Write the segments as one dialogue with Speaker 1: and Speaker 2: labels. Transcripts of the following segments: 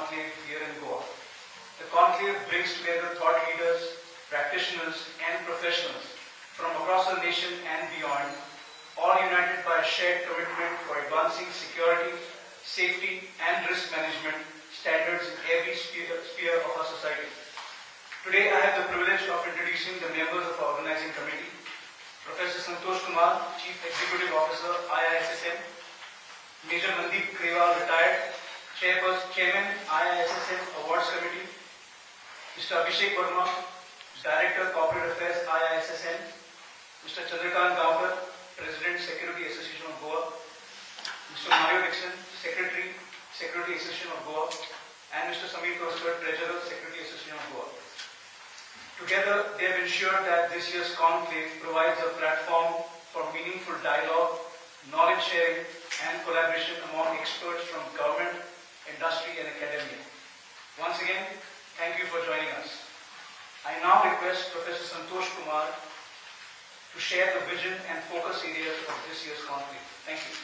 Speaker 1: conclave here in Goa. The conclave brings together thought leaders, practitioners and professionals from across the nation and beyond, all united by a shared commitment for advancing security, safety and risk management standards in every sphere of our society. Today I have the privilege of introducing the members of our organizing committee. Professor Santosh Kumar, Chief Executive Officer, IISSM. Major Mandeep Grewal, retired, Chairman, IISSM Awards Committee. Mr. Abhishek Verma, Director, Corporate Affairs, IISSM. Mr. Chandrakant Gaonkar, President, Security Association of Goa. Mr. Mario Dixon, Secretary, Security Association of Goa. And Mr. Samir Koskar, Treasurer, Security Association of Goa. Together, they have ensured that this year's conclave provides a platform for meaningful dialogue, knowledge sharing, and collaboration among experts from government, industry, and academia. Once again, thank you for joining us. I now request Professor Santosh Kumar to share the vision and focus areas of this year's conclave. Thank you.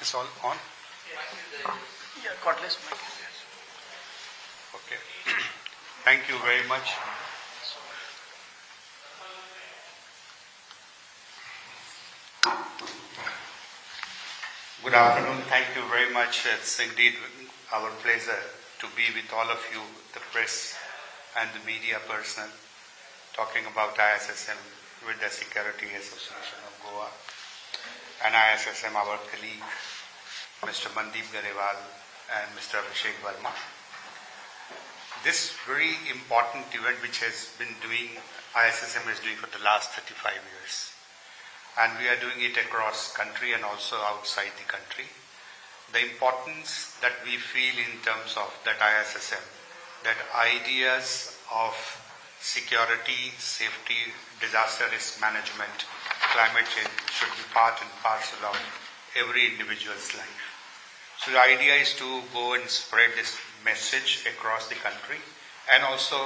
Speaker 2: It's all on?
Speaker 1: Yeah, cordless mic.
Speaker 2: Okay. Thank you very much. Good afternoon. Thank you very much. It's indeed our pleasure to be with all of you, the press and the media personnel, talking about IISSM with the Security Association of Goa and IISSM, our colleague, Mr. Mandeep Grewal and Mr. Abhishek Verma. This very important event which has been doing, IISSM is doing for the last 35 years. And we are doing it across country and also outside the country. The importance that we feel in terms of that IISSM, that ideas of security, safety, disaster risk management, climate change should be part and parcel of every individual's life. So the idea is to go and spread this message across the country and also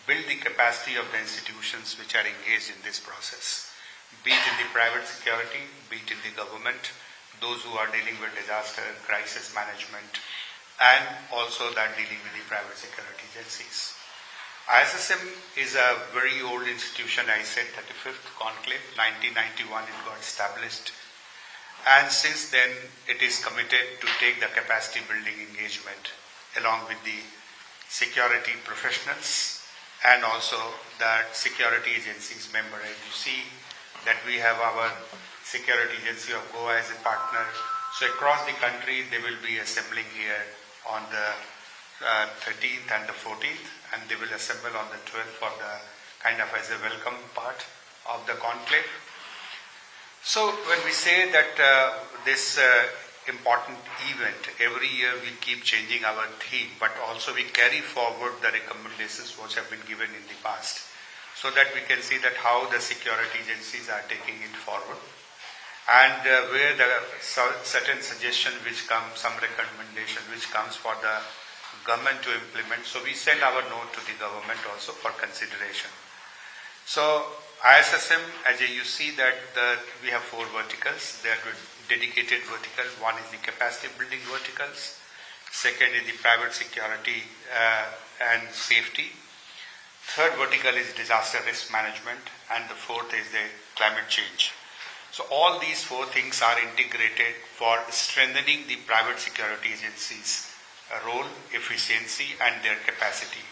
Speaker 2: build the capacity of the institutions which are engaged in this process, be it in the private security, be it in the government, those who are dealing with disaster, crisis management, and also that dealing with the private security agencies. IISSM is a very old institution. I said 35th conclave, 1991 it got established. And since then, it is committed to take the capacity building engagement along with the security professionals and also the security agencies member. As you see that we have our Security Agency of Goa as a partner. So across the country, they will be assembling here on the 13th and the 14th, and they will assemble on the 12th for the kind of as a welcome part of the conclave. So when we say that this important event, every year we keep changing our theme, but also we carry forward the recommendations which have been given in the past, so that we can see that how the security agencies are taking it forward, and where the certain suggestion which comes, some recommendation which comes for the government to implement. So we send our note to the government also for consideration. So IISSM, as you see that we have 4 verticals. They are dedicated vertical. One is the capacity building verticals. Second is the private security and safety. Third vertical is disaster risk management. And the fourth is the climate change. So all these 4 things are integrated for strengthening the private security agencies' role, efficiency and their capacity.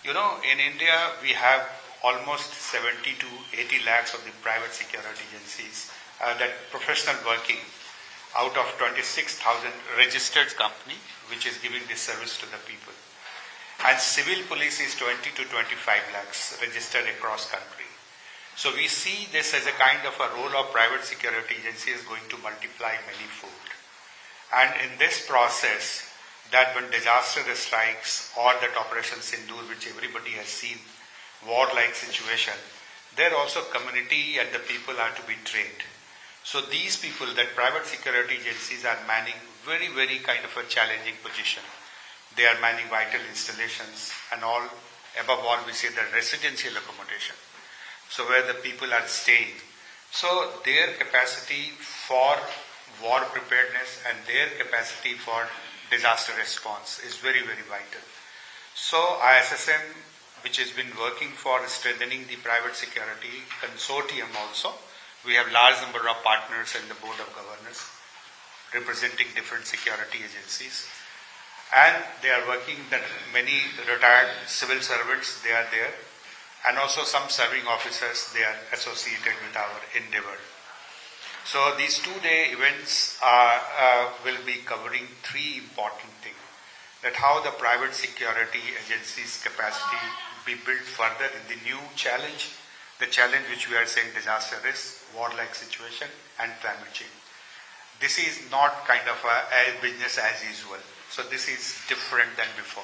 Speaker 2: You know, in India we have almost 70 to 80 lakhs of the private security agencies that professional working out of 26,000 registered company which is giving this service to the people. And civil police is 20 to 25 lakhs registered across country. So we see this as a kind of a role of private security agency is going to multiply many-fold. And in this process, that when disaster strikes or that Operation Sindoor, which everybody has seen, war-like situation, there also community and the people are to be trained. So these people, that private security agencies are manning very, very kind of a challenging position. They are manning vital installations and all, above all we say the residential accommodation. So where the people are staying. So their capacity for war preparedness and their capacity for disaster response is very, very vital. So IISSM, which has been working for strengthening the private security consortium also, we have large number of partners in the Board of Governors representing different security agencies. And they are working that many retired civil servants, they are there. And also some serving officers, they are associated with our endeavor. So these 2-day events will be covering 3 important things. That how the private security agencies' capacity be built further in the new challenge, the challenge which we are saying disaster risk, war-like situation and climate change. This is not kind of a business as usual. So this is different than before.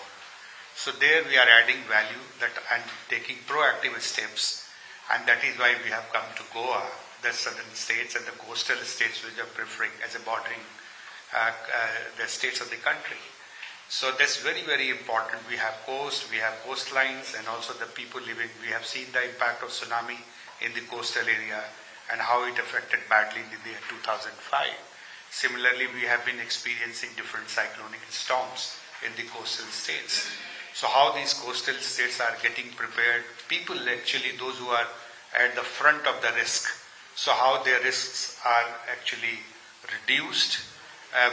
Speaker 2: So there we are adding value and taking proactive steps, and that is why we have come to Goa, the southern states and the coastal states which are preferring as a bordering the states of the country. So that's very, very important. We have coast, we have coastlines, and also the people living. We have seen the impact of tsunami in the coastal area and how it affected badly in the year 2005. Similarly, we have been experiencing different cyclonic storms in the coastal states. So how these coastal states are getting prepared, people actually, those who are at the front of the risk, so how their risks are actually reduced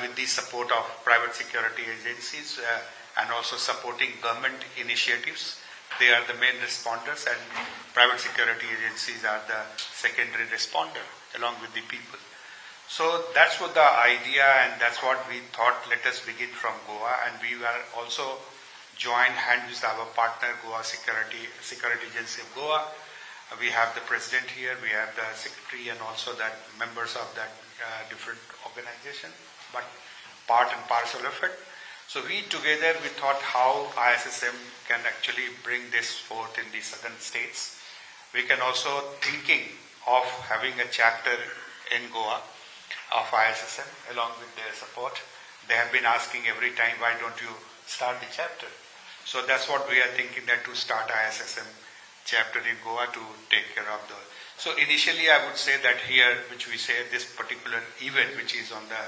Speaker 2: with the support of private security agencies and also supporting government initiatives. They are the main responders, and private security agencies are the secondary responder along with the people. So that's what the idea, and that's what we thought, let us begin from Goa, and we are also joined hand with our partner Goa Security Agency of Goa. We have the president here, we have the secretary, and also that members of that different organization, but part and parcel of it. So we together, we thought how IISSM can actually bring this forth in the southern states. We can also thinking of having a chapter in Goa of IISSM along with their support. They have been asking every time, why don't you start the chapter? So that's what we are thinking, that to start IISSM chapter in Goa to take care of the. So initially I would say that here, which we say this particular event, which is on the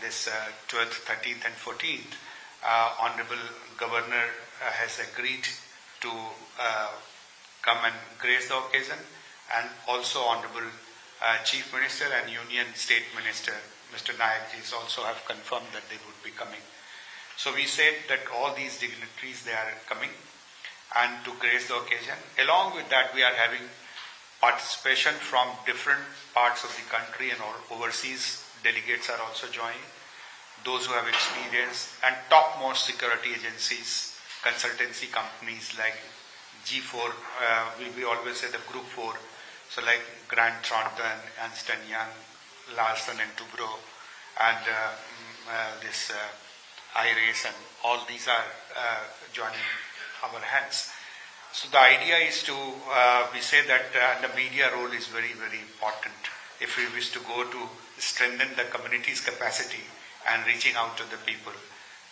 Speaker 2: this 12th, 13th and 14th, Honorable Governor has agreed to come and grace the occasion, and also Honorable Chief Minister and Union State Minister, Mr. Nayakji, also have confirmed that they would be coming. So we said that all these dignitaries, they are coming and to grace the occasion. Along with that, we are having participation from different parts of the country, and overseas delegates are also joining. Those who have experience, and topmost security agencies, consultancy companies like G4, we always say the Group 4, so like Grant Thornton, Ernst & Young, Larsen and Toubro, and this IISSM, and all these are joining our hands. So the idea is to, we say that the media role is very, very important. If we wish to go to strengthen the community's capacity and reaching out to the people,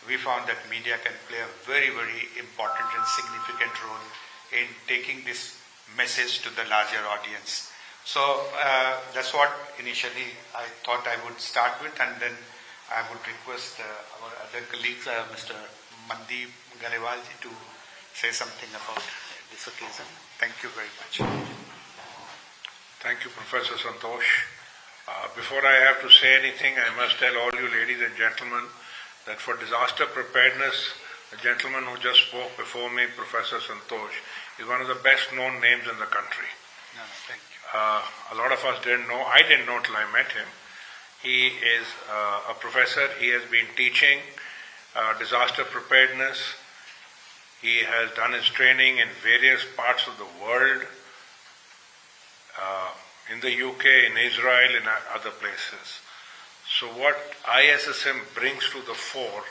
Speaker 2: we found that media can play a very, very important and significant role in taking this message to the larger audience. So that's what initially I thought I would start with, and then I would request our other colleagues, Mr. Mandeep Garewalji, to say something about this occasion. Thank you very much.
Speaker 3: Thank you, Professor Santosh. Before I have to say anything, I must tell all you ladies and gentlemen that for disaster preparedness, the gentleman who just spoke before me, Professor Santosh, is one of the best known names in the country.
Speaker 2: No, thank you.
Speaker 3: A lot of us didn't know. I didn't know till I met him. He is a professor. He has been teaching disaster preparedness. He has done his training in various parts of the world, in the UK, in Israel, in other places. So what IISSM brings to the fore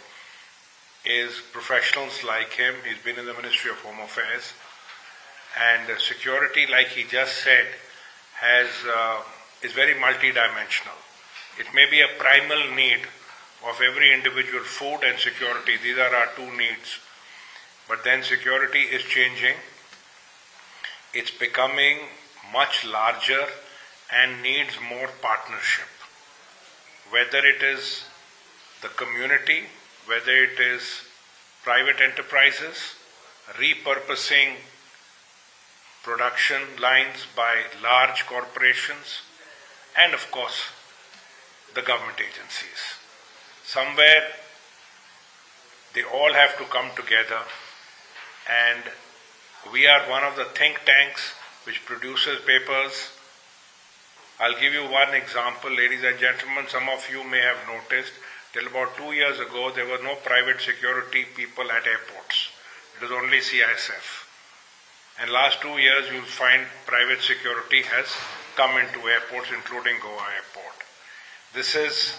Speaker 3: is professionals like him. He's been in the Ministry of Home Affairs, and security, like he just said, is very multidimensional. It may be a primal need of every individual. Food and security, these are our two needs. But then security is changing. It's becoming much larger and needs more partnership. whether it is the community, whether it is private enterprises, repurposing production lines by large corporations, and of course, the government agencies. Somewhere they all have to come together, and we are one of the think tanks which produces papers. I'll give you one example, ladies and gentlemen. Some of you may have noticed, till about 2 years ago, there were no private security people at airports. It was only CISF. And last 2 years, you'll find private security has come into airports, including Goa Airport. This is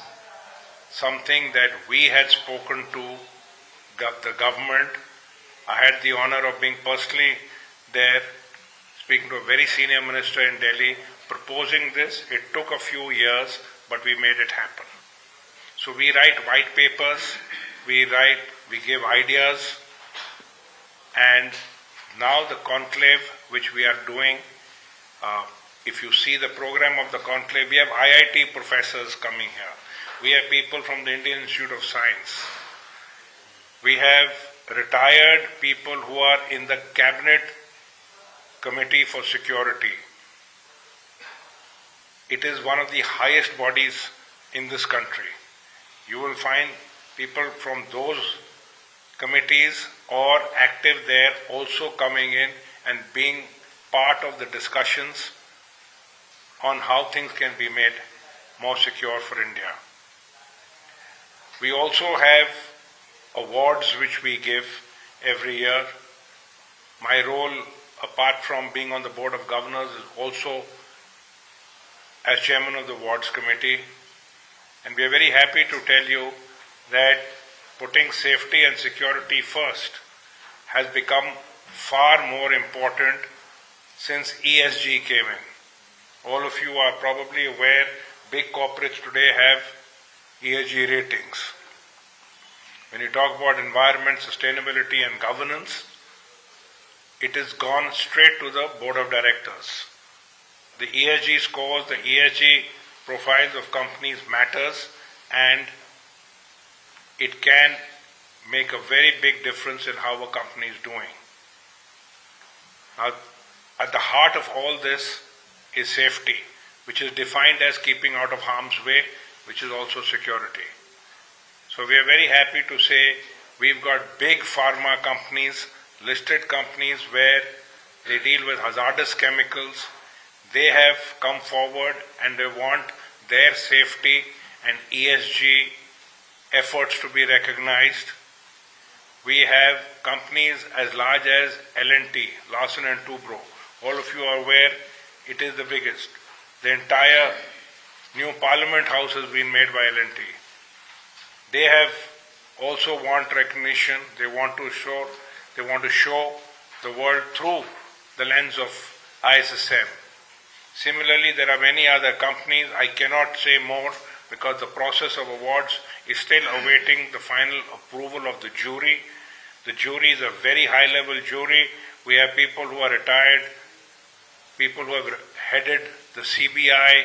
Speaker 3: something that we had spoken to the government. I had the honor of being personally there, speaking to a very senior minister in Delhi, proposing this. It took a few years, but we made it happen. So we write white papers, we give ideas, and now the conclave which we are doing, if you see the program of the conclave, we have IIT professors coming here. We have people from the Indian Institute of Science. We have retired people who are in the Cabinet Committee for Security. It is one of the highest bodies in this country. You will find people from those committees or active there also coming in and being part of the discussions on how things can be made more secure for India. We also have awards which we give every year. My role, apart from being on the Board of Governors, is also as Chairman of the Awards Committee. And we are very happy to tell you that putting safety and security first has become far more important since ESG came in. All of you are probably aware big corporates today have ESG ratings. When you talk about environment, sustainability and governance, it has gone straight to the Board of Directors. The ESG scores, the ESG profiles of companies matters, and it can make a very big difference in how a company is doing. Now, at the heart of all this is safety, which is defined as keeping out of harm's way, which is also security. So we are very happy to say we've got big pharma companies, listed companies where they deal with hazardous chemicals. They have come forward and they want their safety and ESG efforts to be recognized. We have companies as large as L&T, Larsen & Toubro. All of you are aware it is the biggest. The entire new Parliament House has been made by L&T. They have also want recognition. They want to show the world through the lens of IISSM. Similarly, there are many other companies. I cannot say more because the process of awards is still awaiting the final approval of the jury. The jury is a very high-level jury. We have people who are retired, people who have headed the CBI,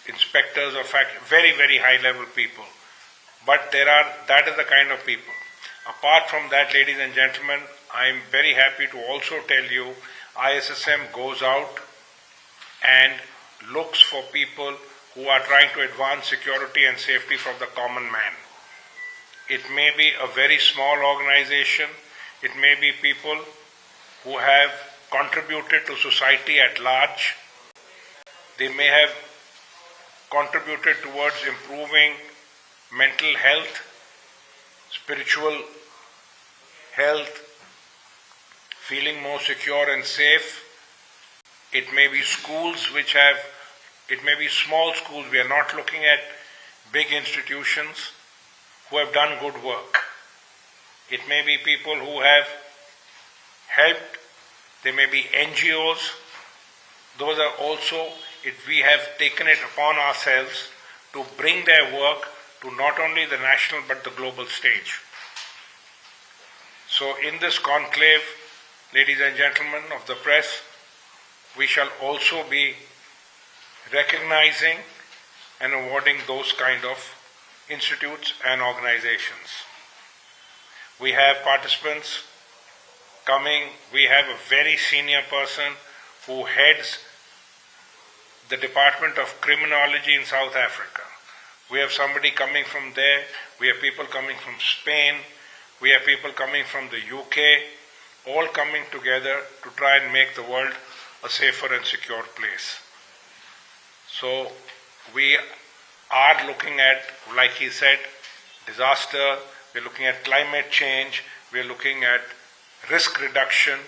Speaker 3: inspectors of fact, very, very high-level people. But that is the kind of people. Apart from that, ladies and gentlemen, I am very happy to also tell you IISSM goes out and looks for people who are trying to advance security and safety for the common man. It may be a very small organization. It may be people who have contributed to society at large. They may have contributed towards improving mental health, spiritual health, feeling more secure and safe. It may be schools it may be small schools. We are not looking at big institutions who have done good work. It may be people who have helped. There may be NGOs. Those are also, we have taken it upon ourselves to bring their work to not only the national but the global stage. So in this conclave, ladies and gentlemen of the press, we shall also be recognizing and awarding those kind of institutes and organizations. We have participants coming. We have a very senior person who heads the Department of Criminology in South Africa. We have somebody coming from there. We have people coming from Spain. We have people coming from the UK, all coming together to try and make the world a safer and secure place. So we are looking at, like he said, disaster. We're looking at climate change. We're looking at risk reduction.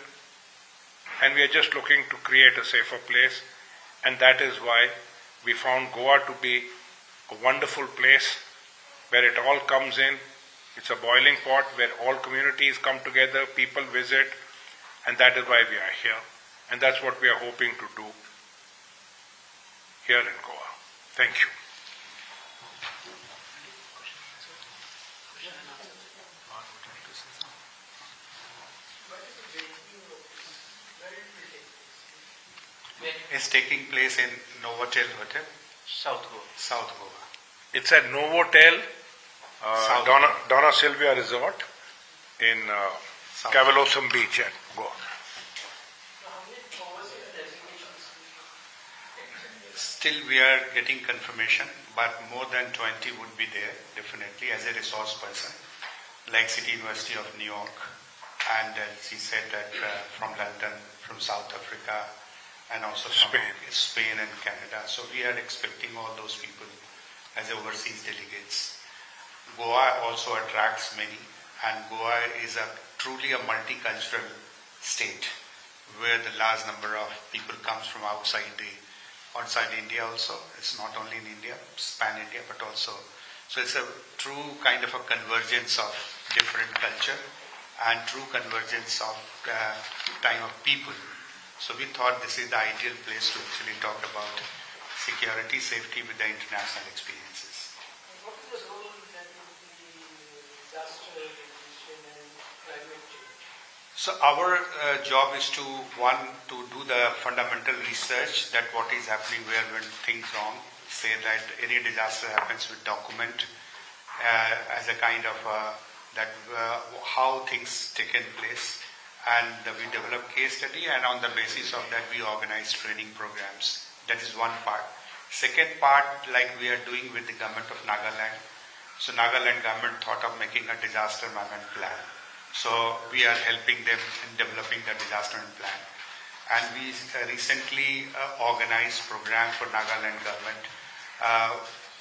Speaker 3: And we are just looking to create a safer place. And that is why we found Goa to be a wonderful place where it all comes in. It's a boiling pot where all communities come together, people visit, and that is why we are here. And that's what we are hoping to do here in Goa. Thank you.
Speaker 2: It's taking place in Novotel Hotel,
Speaker 1: South Goa.
Speaker 2: South Goa.
Speaker 3: It's at Novotel,
Speaker 2: South
Speaker 3: Donna Sylvia Resort in
Speaker 2: South
Speaker 3: Cavalosam Beach at Goa.
Speaker 2: Still we are getting confirmation, but more than 20 would be there, definitely, as a resource person, like City University of New York, and she said that from London, from South Africa, and also from Spain and Canada. So we are expecting all those people as overseas delegates. Goa also attracts many, and Goa is truly a multicultural state where the large number of people comes from outside India also. It's not only in India, pan-India, but also. So it's a true kind of a convergence of different culture and true convergence of time of people. So we thought this is the ideal place to actually talk about security, safety with the international experiences.
Speaker 4: What is the role that the disaster mitigation and climate change?
Speaker 2: So our job is to do the fundamental research that what is happening where when things wrong, say that any disaster happens, we document as a kind of how things taken place. And we develop case study, and on the basis of that we organize training programs. That is one part. Second part, like we are doing with the government of Nagaland. So Nagaland government thought of making a disaster management plan. So we are helping them in developing the disaster management plan. And we recently organized program for Nagaland government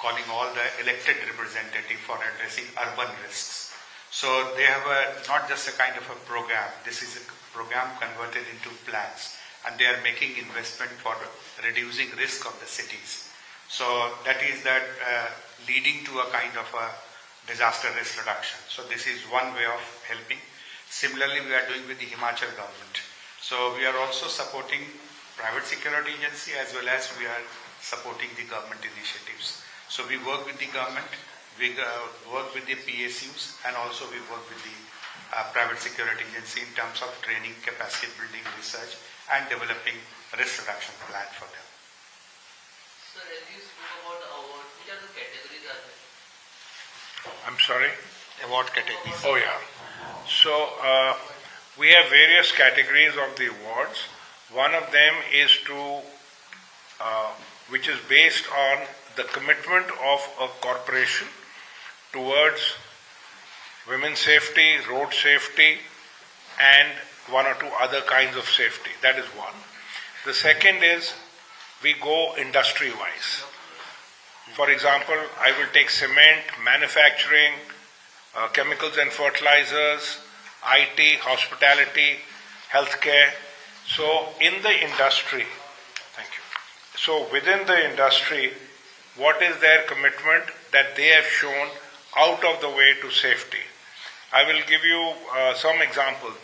Speaker 2: calling all the elected representative for addressing urban risks. So they have not just a kind of a program, this is a program converted into plans, and they are making investment for reducing risk of the cities. So that is leading to a kind of a disaster risk reduction. So this is one way of helping. Similarly, we are doing with the Himachal government. So we are also supporting private security agency as well as we are supporting the government initiatives. So we work with the government. We work with the PSUs, and also we work with the private security agency in terms of training, capacity building, research, and developing risk reduction plan for them.
Speaker 5: Sir, as you spoke about the awards, which are the categories are there?
Speaker 3: I'm sorry?
Speaker 2: Award categories.
Speaker 3: Oh yeah. So we have various categories of the awards. One of them is which is based on the commitment of a corporation towards women's safety, road safety, and one or two other kinds of safety. That is one. The second is we go industry-wise. For example, I will take cement, manufacturing, chemicals and fertilizers, IT, hospitality, healthcare. So in the industry, thank you. So within the industry, what is their commitment that they have shown out of the way to safety? I will give you some examples.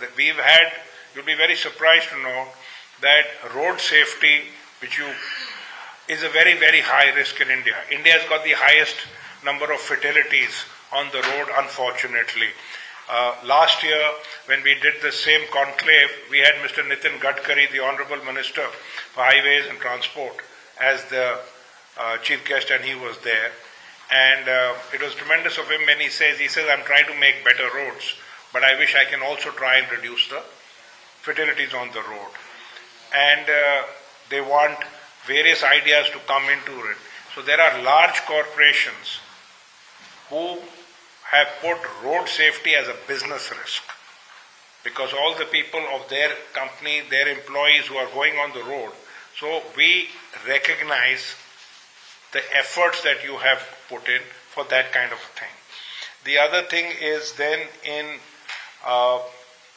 Speaker 3: You'll be very surprised to know that road safety, is a very, very high risk in India. India has got the highest number of fatalities on the road, unfortunately. Last year, when we did the same conclave, we had Mr. Nitin Gadkari, the Honorable Minister for Highways and Transport, as the chief guest, and he was there. And it was tremendous of him when he says, I'm trying to make better roads, but I wish I can also try and reduce the fatalities on the road. And they want various ideas to come into it. So there are large corporations who have put road safety as a business risk, because all the people of their company, their employees who are going on the road. So we recognize the efforts that you have put in for that kind of a thing. The other thing is then in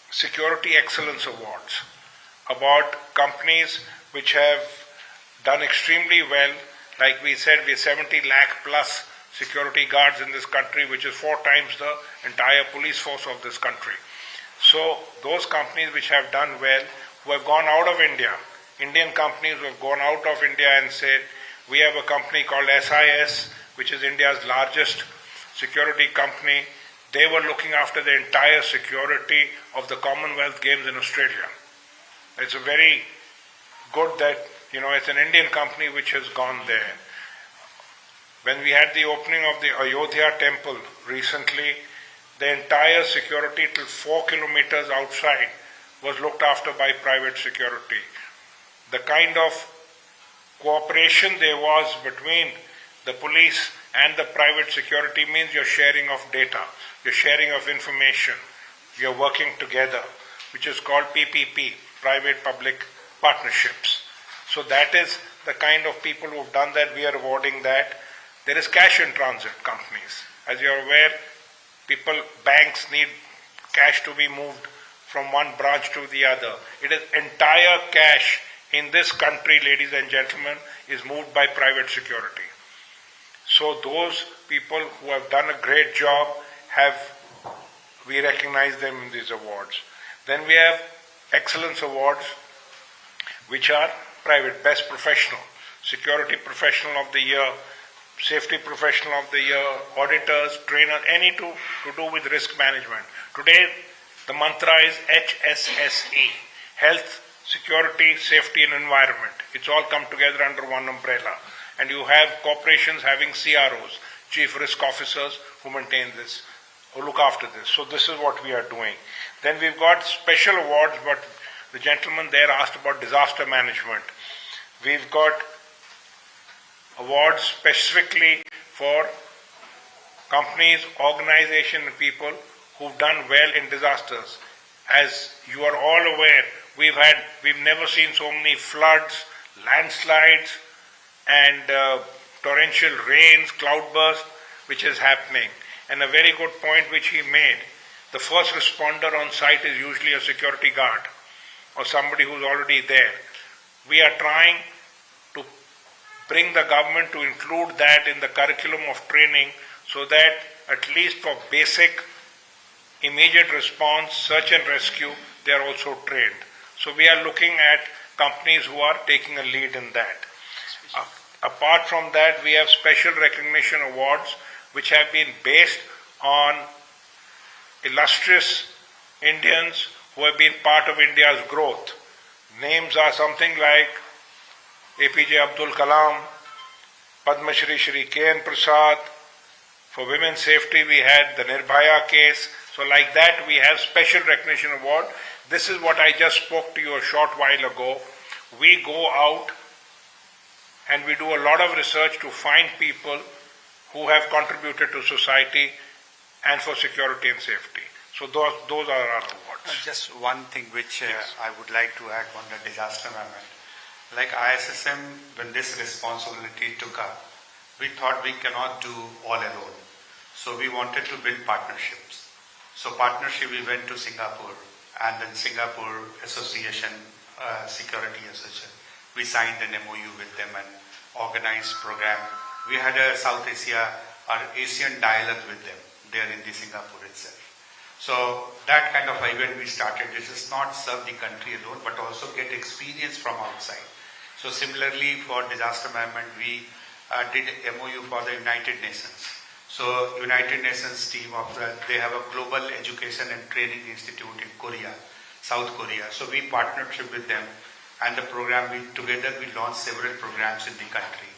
Speaker 3: Security Excellence Awards, about companies which have done extremely well. Like we said, we have 70 lakh plus security guards in this country, which is 4 times the entire police force of this country. So those companies which have done well, who have gone out of India, Indian companies who have gone out of India and said, we have a company called SIS, which is India's largest security company. They were looking after the entire security of the Commonwealth Games in Australia. It's a very good that, it's an Indian company which has gone there. When we had the opening of the Ayodhya temple recently, the entire security till 4 kilometers outside was looked after by private security. The kind of cooperation there was between the police and the private security means you're sharing of data, you're sharing of information, you're working together, which is called PPP, private-public partnerships. So that is the kind of people who have done that. We are awarding that. There is cash in transit companies. As you're aware, banks need cash to be moved from one branch to the other. It is entire cash in this country, ladies and gentlemen, is moved by private security. So those people who have done a great job, we recognize them in these awards. Then we have excellence awards, which are private, best professional, security professional of the year, safety professional of the year, auditors, trainers, any to do with risk management. Today, the mantra is HSSE, health, security, safety and environment. It's all come together under one umbrella. And you have corporations having CROs, chief risk officers, who maintain this, who look after this. So this is what we are doing. Then we've got special awards, but the gentleman there asked about disaster management. We've got awards specifically for companies, organizations, and people who've done well in disasters. As you are all aware, we've never seen so many floods, landslides, and torrential rains, cloudburst, which is happening. And a very good point which he made, the first responder on site is usually a security guard or somebody who's already there. We are trying to bring the government to include that in the curriculum of training so that at least for basic immediate response, search and rescue, they are also trained. So we are looking at companies who are taking a lead in that. Apart from that, we have special recognition awards which have been based on illustrious Indians who have been part of India's growth. Names are something like APJ Abdul Kalam, Padma Shri K.N. Prasad. For women's safety, we had the Nirbhaya case. So like that, we have special recognition award. This is what I just spoke to you a short while ago. We go out and we do a lot of research to find people who have contributed to society and for security and safety. So those are our awards.
Speaker 2: Just one thing which I would like to add on the disaster management. Like IISSM, when this responsibility took up, we thought we cannot do all alone. So we wanted to build partnerships. So partnership, we went to Singapore, and then Singapore Association, Security Association. We signed an MOU with them and organized program. We had a South Asia or Asian dialogue with them there in the Singapore itself. So that kind of event we started. This is not serve the country alone, but also get experience from outside. So similarly for disaster management, we did MOU for the United Nations. So United Nations team they have a global education and training institute in Korea, South Korea. So we partnered with them, and the program together we launched several programs in the country.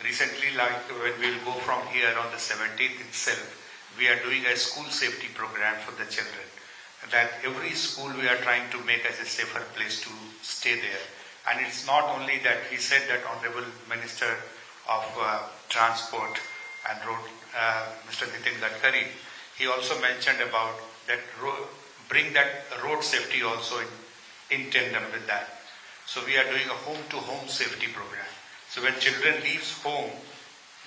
Speaker 2: Recently, like when we will go from here on the 17th itself, we are doing a school safety program for the children. That every school we are trying to make as a safer place to stay there. And it's not only that, he said that Honorable Minister of Transport and Road, Mr. Nitin Gadkari, he also mentioned about that bring that road safety also in tandem with that. So we are doing a home-to-home safety program. So when children leaves home,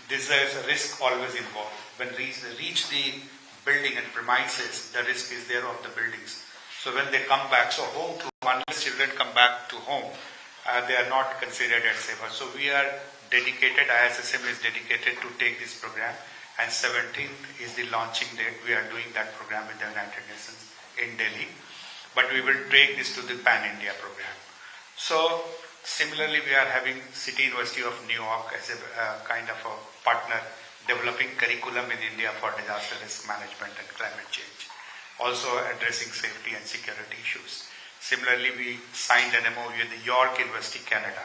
Speaker 2: this is a risk always involved. When they reach the building and premises, the risk is there of the buildings. So when they come back, so home to, unless children come back to home, they are not considered as safer. So we are dedicated, IISSM is dedicated to take this program, and 17th is the launching date. We are doing that program with the United Nations in Delhi, but we will take this to the Pan-India program. So similarly, we are having City University of New York as a kind of a partner, developing curriculum in India for disaster risk management and climate change, also addressing safety and security issues. Similarly, we signed an MOU with the York University, Canada.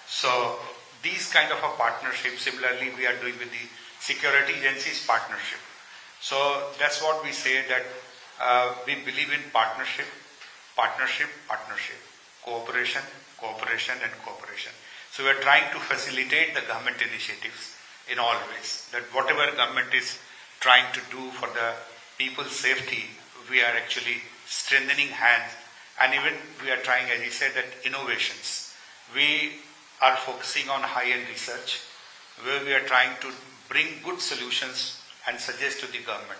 Speaker 2: So these kind of a partnership, similarly we are doing with the security agencies partnership. So that's what we say, that we believe in partnership, partnership, partnership, cooperation, cooperation and cooperation. So we are trying to facilitate the government initiatives in all ways, that whatever government is trying to do for the people's safety, we are actually strengthening hands. And even we are trying, as he said, that innovations. We are focusing on high-end research, where we are trying to bring good solutions and suggest to the government.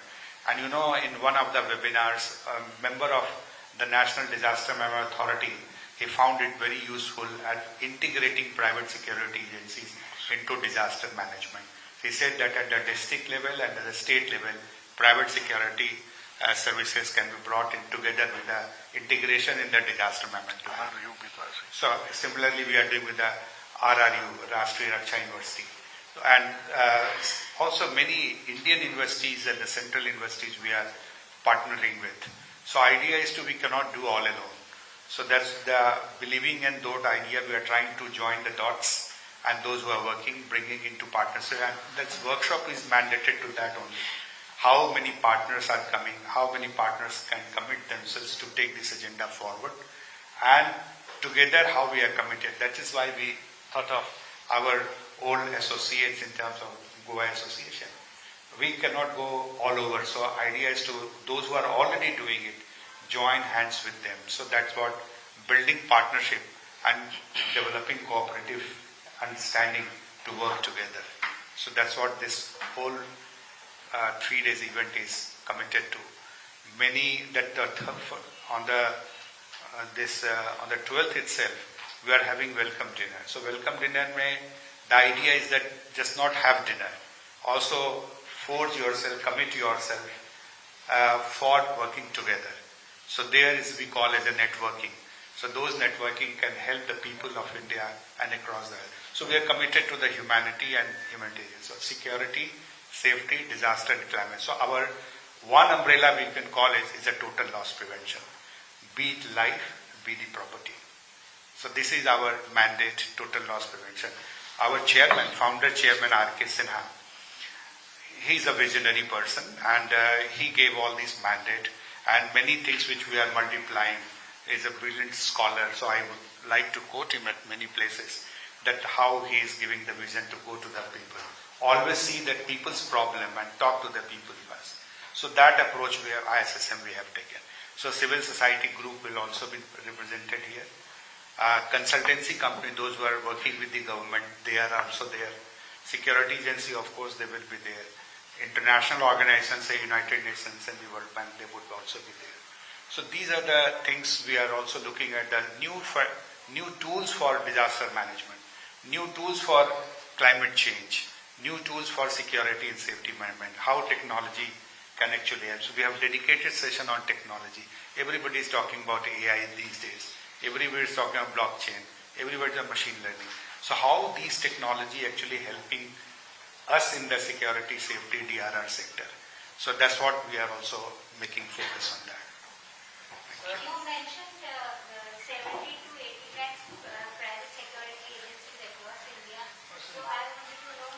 Speaker 2: And you know, in one of the webinars, a member of the National Disaster Management Authority, he found it very useful at integrating private security agencies into disaster management. He said that at the district level and at the state level, private security services can be brought in together with the integration in the disaster management plan. So similarly, we are doing with the RRU, Rashtriya Raksha University. And also many Indian universities and the central universities we are partnering with. So idea is we cannot do all alone. So that's the believing in that idea. We are trying to join the dots and those who are working, bringing into partnership. And that workshop is mandated to that only. How many partners are coming, how many partners can commit themselves to take this agenda forward, and together how we are committed. That is why we thought of our old associates in terms of Goa Association. We cannot go all over, so idea is to those who are already doing it, join hands with them. So that's what building partnership and developing cooperative understanding to work together. So that's what this whole 3 days event is committed to. Many that on the 12th itself we are having welcome dinner. So welcome dinner the idea is that just not have dinner, also forge yourself, commit yourself for working together. So there is we call as a networking. So those networking can help the people of India and across the world. So we are committed to the humanity and humanitarian. So security, safety, disaster and climate. So our one umbrella we can call is a total loss prevention. Be it life, be the property. So this is our mandate, total loss prevention. Our chairman, founder chairman R.K. Sinha, he is a visionary person and he gave all this mandate and many things which we are multiplying. He is a brilliant scholar, so I would like to quote him at many places that how he is giving the vision to go to the people. Always see that people's problem and talk to the people first. So that approach we have, IISSM we have taken. So civil society group will also be represented here. Consultancy company, those who are working with the government, they are also there. Security agency, of course, they will be there. International organizations, say United Nations and the World Bank, they would also be there. So these are the things we are also looking at, the new tools for disaster management, new tools for climate change, new tools for security and safety management, how technology can actually help. So we have dedicated session on technology. Everybody is talking about AI these days. Everybody is talking about blockchain. Everybody is on machine learning. So how these technology actually helping us in the security, safety, DRR sector. So that's what we are also making focus on that.
Speaker 6: You mentioned 70 to 80 lakhs private security agencies across India. So I wanted to know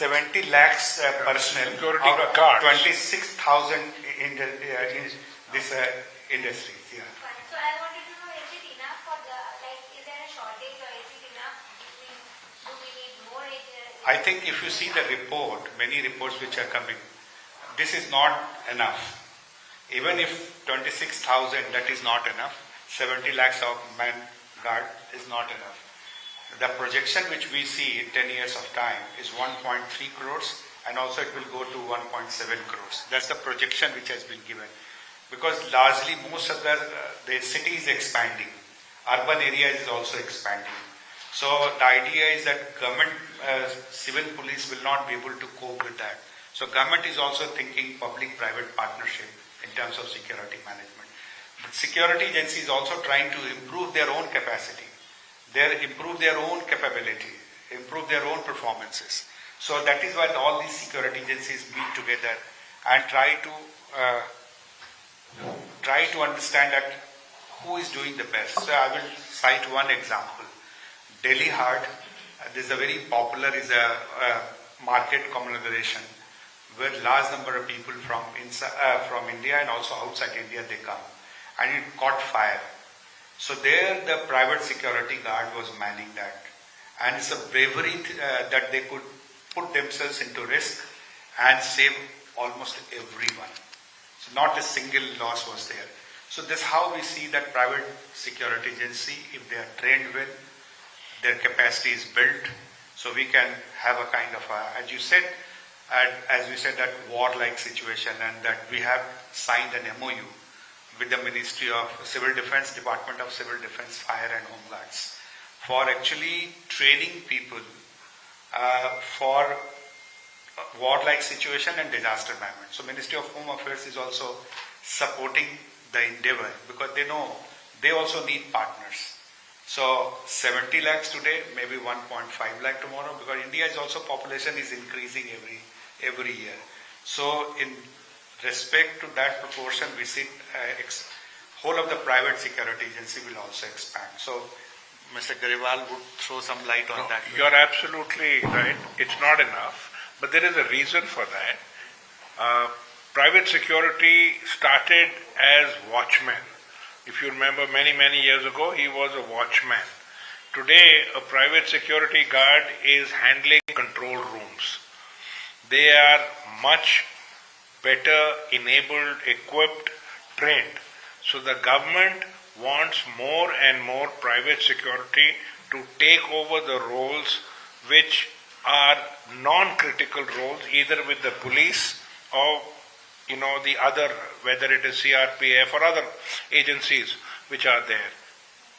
Speaker 2: 70 lakhs personnel
Speaker 3: Security
Speaker 2: out of
Speaker 3: guards.
Speaker 2: 26,000 in this industries. Yeah.
Speaker 6: Fine. So I wanted to know, is it enough for the, like, is there a shortage or is it enough? Do we need more?
Speaker 2: I think if you see the report, many reports which are coming, this is not enough. Even if 26,000, that is not enough. 70 lakhs of man guard is not enough. The projection which we see in 10 years of time is 1.3 crores and also it will go to 1.7 crores. That's the projection which has been given. Because largely most of the city is expanding. Urban area is also expanding. So the idea is that government, civil police will not be able to cope with that. So government is also thinking public-private partnership in terms of security management. But security agencies also trying to improve their own capacity. They improve their own capability, improve their own performances. So that is why all these security agencies meet together and try to understand that who is doing the best. So I will cite one example. Delhi Hard, this is a very popular, is a market commemoration where large number of people from India and also outside India they come, and it caught fire. So there the private security guard was manning that, and it's a bravery that they could put themselves into risk and save almost everyone. So not a single loss was there. So this is how we see that private security agency, if they are trained well, their capacity is built, so we can have a kind of as you said, as we said, that war-like situation, and that we have signed an MOU with the Ministry of Civil Defense, Department of Civil Defense, Fire and Home Guards for actually training people for war-like situation and disaster management. So Ministry of Home Affairs is also supporting the endeavor because they know they also need partners. So 70 lakhs today, maybe 1.5 lakh tomorrow, because India is also population is increasing every year. So in respect to that proportion, we see whole of the private security agency will also expand. So Mr. Gariwal would throw some light on that.
Speaker 3: You're absolutely right. It's not enough, but there is a reason for that. Private security started as watchmen. If you remember, many years ago, he was a watchman. Today, a private security guard is handling control rooms. They are much better enabled, equipped, trained. So the government wants more and more private security to take over the roles which are non-critical roles, either with the police or the other, whether it is CRPF or other agencies which are there.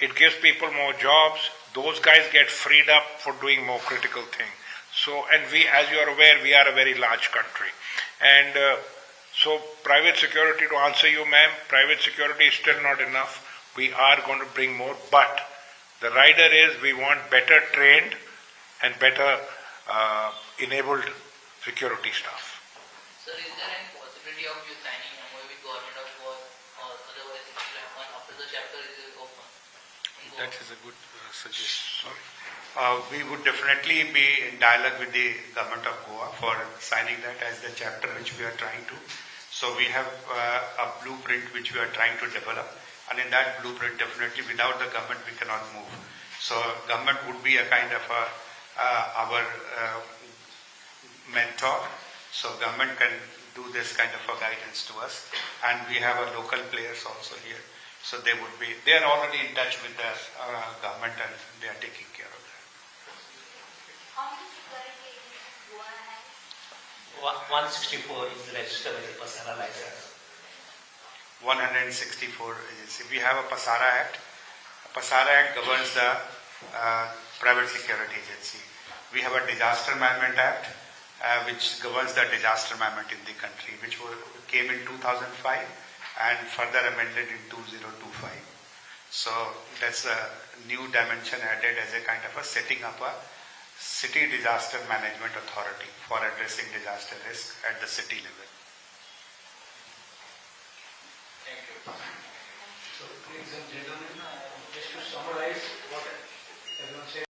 Speaker 3: It gives people more jobs. Those guys get freed up for doing more critical things. So, and we, as you are aware, we are a very large country. And so private security, to answer you ma'am, private security is still not enough. We are going to bring more, but the rider is we want better trained and better enabled security staff.
Speaker 5: Sir, is there any possibility of you signing MOU with government of war, or otherwise it will happen after the chapter is open?
Speaker 2: That is a good suggestion. We would definitely be in dialogue with the government of Goa for signing that as the chapter which we are trying to. So we have a blueprint which we are trying to develop, and in that blueprint definitely without the government we cannot move. So government would be a kind of our mentor. So government can do this kind of a guidance to us, and we have a local players also here. So they are already in touch with the government and they are taking care of that.
Speaker 6: How many security agencies Goa has?
Speaker 7: 164 is registered with the personal license.
Speaker 2: 164 agency. We have a PASARA Act. PASARA Act governs the private security agency. We have a Disaster Management Act, which governs the disaster management in the country, which came in 2005 and further amended in 2025. So that's a new dimension added as a kind of a setting up a city disaster management authority for addressing disaster risk at the city level.
Speaker 1: Thank you. So, ladies and gentlemen, just to summarize what everyone said.